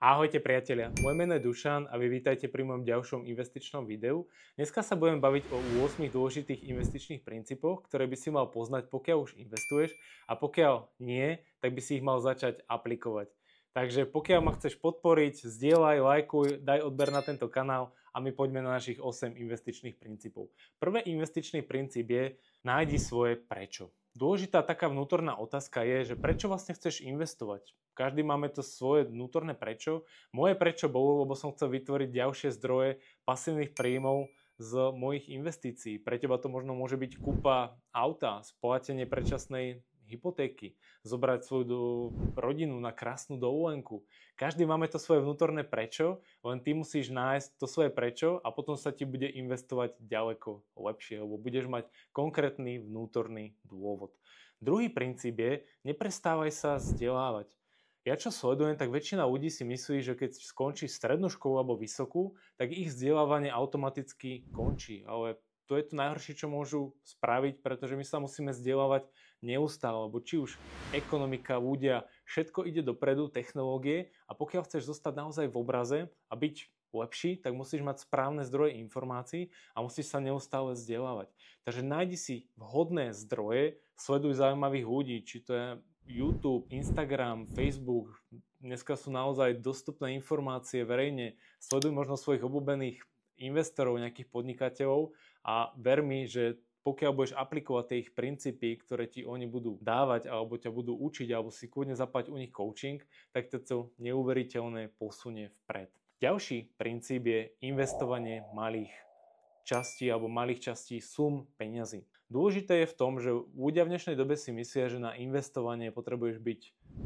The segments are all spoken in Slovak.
Ahojte priatelia, moje meno je Dušan a vy vítajte pri mojom ďalšom investičnom videu. Dneska sa budem baviť o 8 dôležitých investičných princípoch, ktoré by si mal poznať, pokiaľ už investuješ, a pokiaľ nie, tak by si ich mal začať aplikovať. Takže pokiaľ ma chceš podporiť, zdieľaj, lajkuj, daj odber na tento kanál a my poďme na našich 8 investičných princípov. Prvý investičný princíp je: nájdi svoje prečo. Dôležitá taká vnútorná otázka je, že prečo vlastne chceš investovať. Každý máme to svoje vnútorné prečo. Moje prečo bolo, lebo som chcel vytvoriť ďalšie zdroje pasívnych príjmov z mojich investícií. Pre teba to možno môže byť kúpa auta, splatenie predčasnej hypotéky, zobrať svoju rodinu na krásnu dovolenku. Každý máme to svoje vnútorné prečo, len ty musíš nájsť to svoje prečo a potom sa ti bude investovať ďaleko lepšie, lebo budeš mať konkrétny vnútorný dôvod. Druhý princíp je: neprestávaj sa vzdelávať. Ja čo sledujem, tak väčšina ľudí si myslí, že keď skončí strednú školu alebo vysokú, tak ich vzdelávanie automaticky končí. Ale to je to najhoršie, čo môžu spraviť, pretože my sa musíme vzdelávať neustále, lebo či už ekonomika, ľudia, všetko ide dopredu, technológie, a pokiaľ chceš zostať naozaj v obraze a byť lepší, tak musíš mať správne zdroje informácií a musíš sa neustále vzdelávať. Takže nájdi si vhodné zdroje, sleduj zaujímavých ľudí, či to je YouTube, Instagram, Facebook. Dneska sú naozaj dostupné informácie verejne. Sleduj možno svojich obľúbených investorov, nejakých podnikateľov, a ver mi, že pokiaľ budeš aplikovať tie ich princípy, ktoré ti oni budú dávať alebo ťa budú učiť, alebo si kľudne zaplať u nich coaching, tak to neuveriteľné posunie vpred. Ďalší princíp je investovanie malých častí alebo malých častí sum peňazí. Dôležité je v tom, že ľudia v dnešnej dobe si myslia, že na investovanie potrebuješ byť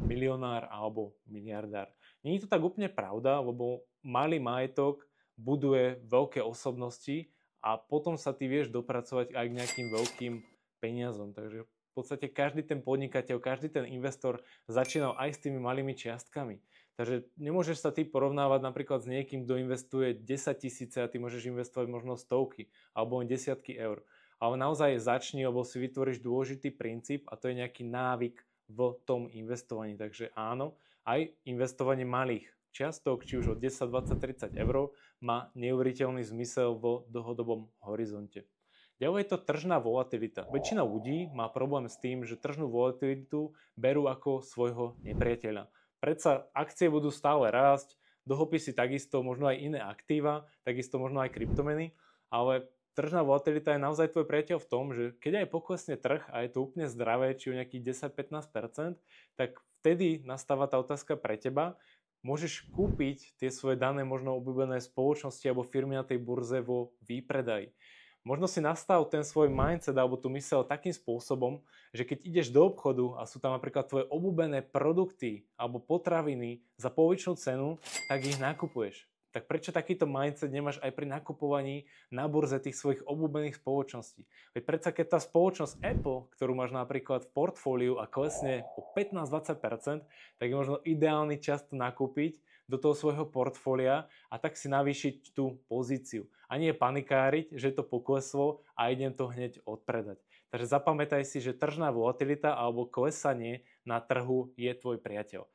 milionár alebo miliardár. Nie je to tak úplne pravda, lebo malý majetok buduje veľké osobnosti a potom sa ty vieš dopracovať aj k nejakým veľkým peniazom. Takže v podstate každý ten podnikateľ, každý ten investor začínal aj s tými malými čiastkami. Takže nemôžeš sa ty porovnávať napríklad s niekým, kto investuje 10 000 a ty môžeš investovať možno stovky alebo desiatky eur. Ale naozaj začni, lebo si vytvoríš dôležitý princíp a to je nejaký návyk v tom investovaní. Takže áno, aj investovanie malých čiastok, či už od 10, 20, 30 eur, má neuveriteľný zmysel v dlhodobom horizonte. Ďalej je to tržná volatilita. Väčšina ľudí má problém s tým, že tržnú volatilitu berú ako svojho nepriateľa. Predsa akcie budú stále rásť, dlhopisy takisto, možno aj iné aktíva, takisto možno aj kryptomeny, ale tržná volatilita je naozaj tvoj priateľ v tom, že keď aj poklesne trh a je to úplne zdravé, či o nejakých 10-15%, tak vtedy nastáva tá otázka pre teba. Môžeš kúpiť tie svoje dané možno obľúbené spoločnosti alebo firmy na tej burze vo výpredaji. Možno si nastav ten svoj mindset alebo tú myseľ takým spôsobom, že keď ideš do obchodu a sú tam napríklad tvoje obľúbené produkty alebo potraviny za polovičnú cenu, tak ich nakupuješ. Tak prečo takýto mindset nemáš aj pri nakupovaní na burze tých svojich obľúbených spoločností? Veď predsa keď tá spoločnosť Apple, ktorú máš napríklad v portfóliu a klesne o 15-20%, tak je možno ideálny čas to nakúpiť do toho svojho portfólia a tak si navýšiť tú pozíciu. A nie panikáriť, že to pokleslo a idem to hneď odpredať. Takže zapamätaj si, že tržná volatilita alebo klesanie na trhu je tvoj priateľ.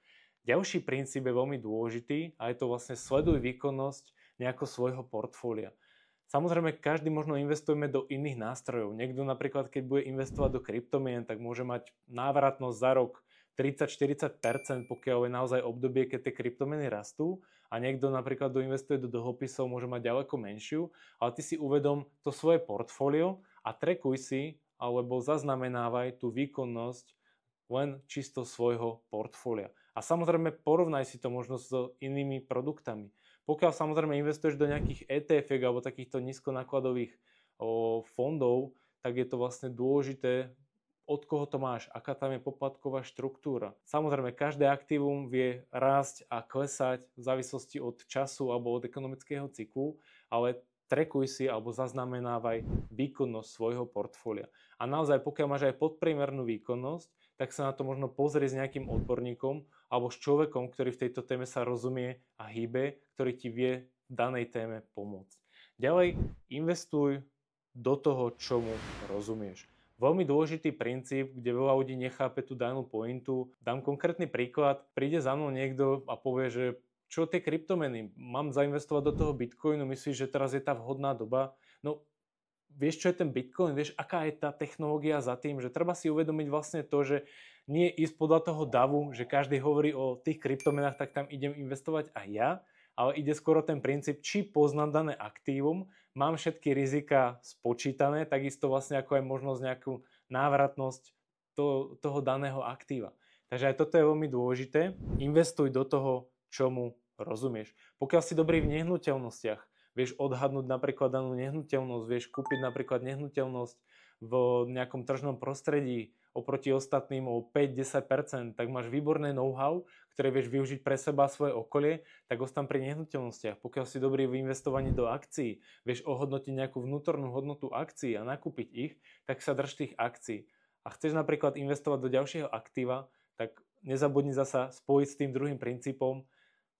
Ďalší princíp je veľmi dôležitý a je to vlastne sleduj výkonnosť nejako svojho portfólia. Samozrejme, každý možno investujeme do iných nástrojov. Niekto napríklad, keď bude investovať do kryptomien, tak môže mať návratnosť za rok 30-40%, pokiaľ je naozaj obdobie, keď tie kryptomeny rastú, a niekto napríklad investuje do dlhopisov, môže mať ďaleko menšiu, ale ty si uvedom to svoje portfólio a trekuj si alebo zaznamenávaj tú výkonnosť len čisto svojho portfólia. A samozrejme porovnaj si to možno s inými produktami. Pokiaľ samozrejme investuješ do nejakých ETF alebo takýchto nízkonákladových fondov, tak je to vlastne dôležité, od koho to máš, aká tam je poplatková štruktúra. Samozrejme, každé aktívum vie rásť a klesať v závislosti od času alebo od ekonomického cyklu, ale trekuj si alebo zaznamenávaj výkonnosť svojho portfólia. A naozaj, pokiaľ máš aj podpriemernú výkonnosť, tak sa na to možno pozrieť s nejakým odborníkom alebo s človekom, ktorý v tejto téme sa rozumie a hýbe, ktorý ti vie v danej téme pomôcť. Ďalej, investuj do toho, čomu rozumieš. Veľmi dôležitý princíp, kde veľa ľudí nechápe tú danú pointu. Dám konkrétny príklad. Príde za mnou niekto a povie, že čo tie kryptomeny? Mám zainvestovať do toho Bitcoinu? Myslíš, že teraz je tá vhodná doba? No, vieš, čo je ten Bitcoin? Vieš, aká je tá technológia za tým? Že treba si uvedomiť vlastne to, že nie ísť podľa toho davu, že každý hovorí o tých kryptomenách, tak tam idem investovať aj ja, ale ide skoro ten princíp, či poznám dané aktívum, mám všetky rizika spočítané, takisto vlastne ako aj možnosť nejakú návratnosť toho daného aktíva. Takže aj toto je veľmi dôležité. Investuj do toho, čomu rozumieš. Pokiaľ si dobrý v nehnuteľnostiach, vieš odhadnúť napríklad danú nehnuteľnosť, vieš kúpiť napríklad nehnuteľnosť v nejakom tržnom prostredí oproti ostatným o 5-10%, tak máš výborné know-how, ktoré vieš využiť pre seba a svoje okolie, tak ostan pri nehnuteľnostiach. Pokiaľ si dobrý v investovaní do akcií, vieš ohodnotiť nejakú vnútornú hodnotu akcií a nakúpiť ich, tak sa drž tých akcií. A chceš napríklad investovať do ďalšieho aktíva, tak nezabudni zasa spojiť s tým druhým princípom,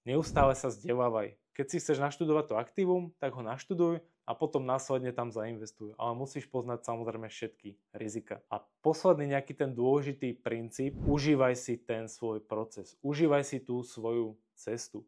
neustále sa vzdelávaj. Keď si chceš naštudovať to aktívum, tak ho naštuduj a potom následne tam zainvestuj. Ale musíš poznať samozrejme všetky rizika. A posledný nejaký ten dôležitý princíp, užívaj si ten svoj proces. Užívaj si tú svoju cestu.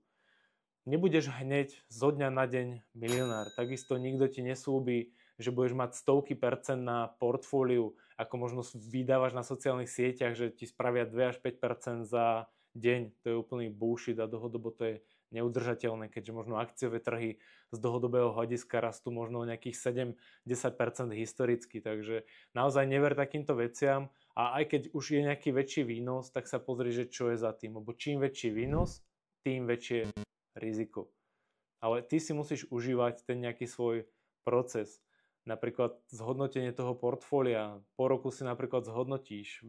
Nebudeš hneď zo dňa na deň milionár. Takisto nikto ti neslúbi, že budeš mať stovky percent na portfóliu, ako možno vydávaš na sociálnych sieťach, že ti spravia 2 až 5% za deň. To je úplný bullshit a dlhodobo to je neudržateľné, keďže možno akciové trhy z dlhodobého hľadiska rastú možno o nejakých 7-10% historicky. Takže naozaj never takýmto veciam a aj keď už je nejaký väčší výnos, tak sa pozri, že čo je za tým. Lebo čím väčší výnos, tým väčšie riziko. Ale ty si musíš užívať ten nejaký svoj proces. Napríklad zhodnotenie toho portfólia. Po roku si napríklad zhodnotíš.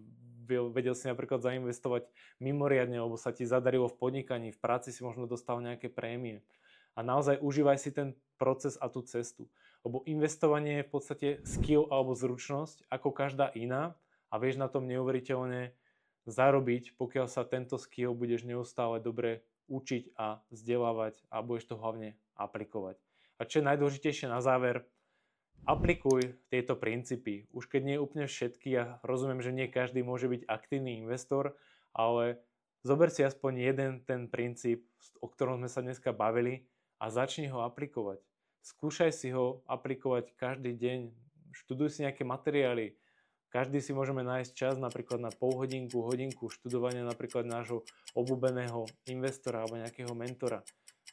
Vedel si napríklad zainvestovať mimoriadne, lebo sa ti zadarilo v podnikaní, v práci si možno dostal nejaké prémie. A naozaj užívaj si ten proces a tú cestu. Lebo investovanie je v podstate skill alebo zručnosť ako každá iná a vieš na tom neuveriteľne zarobiť, pokiaľ sa tento skill budeš neustále dobre učiť a vzdelávať a budeš to hlavne aplikovať. A čo je najdôležitejšie na záver, aplikuj tieto princípy. Už keď nie je úplne všetky, ja rozumiem, že nie každý môže byť aktívny investor, ale zober si aspoň jeden ten princíp, o ktorom sme sa dneska bavili a začni ho aplikovať. Skúšaj si ho aplikovať každý deň, študuj si nejaké materiály. Každý si môžeme nájsť čas napríklad na pol hodinku, hodinku študovania napríklad nášho obľúbeného investora alebo nejakého mentora.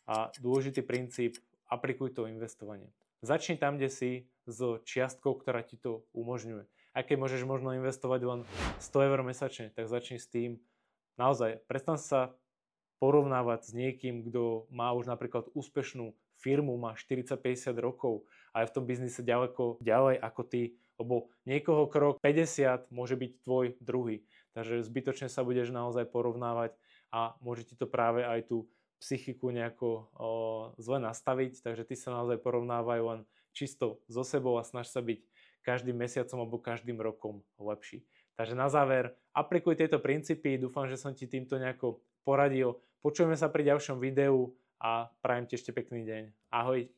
A dôležitý princíp, aplikuj to investovanie. Začni tam, kde si, s čiastkou, ktorá ti to umožňuje. Aj keď môžeš možno investovať len 100 eur mesačne, tak začni s tým. Naozaj, prestan sa porovnávať s niekým, kto má už napríklad úspešnú firmu, má 40-50 rokov a je v tom biznise ďaleko ďalej ako ty, lebo niekoho krok 50 môže byť tvoj druhý. Takže zbytočne sa budeš naozaj porovnávať a môže ti to práve aj tú psychiku nejako zle nastaviť, takže ty sa naozaj porovnávaj len čisto so sebou a snaž sa byť každým mesiacom alebo každým rokom lepší. Takže na záver, aplikuj tieto princípy, dúfam, že som ti týmto nejako poradil. Počujeme sa pri ďalšom videu a prajem ti ešte pekný deň. Ahoj.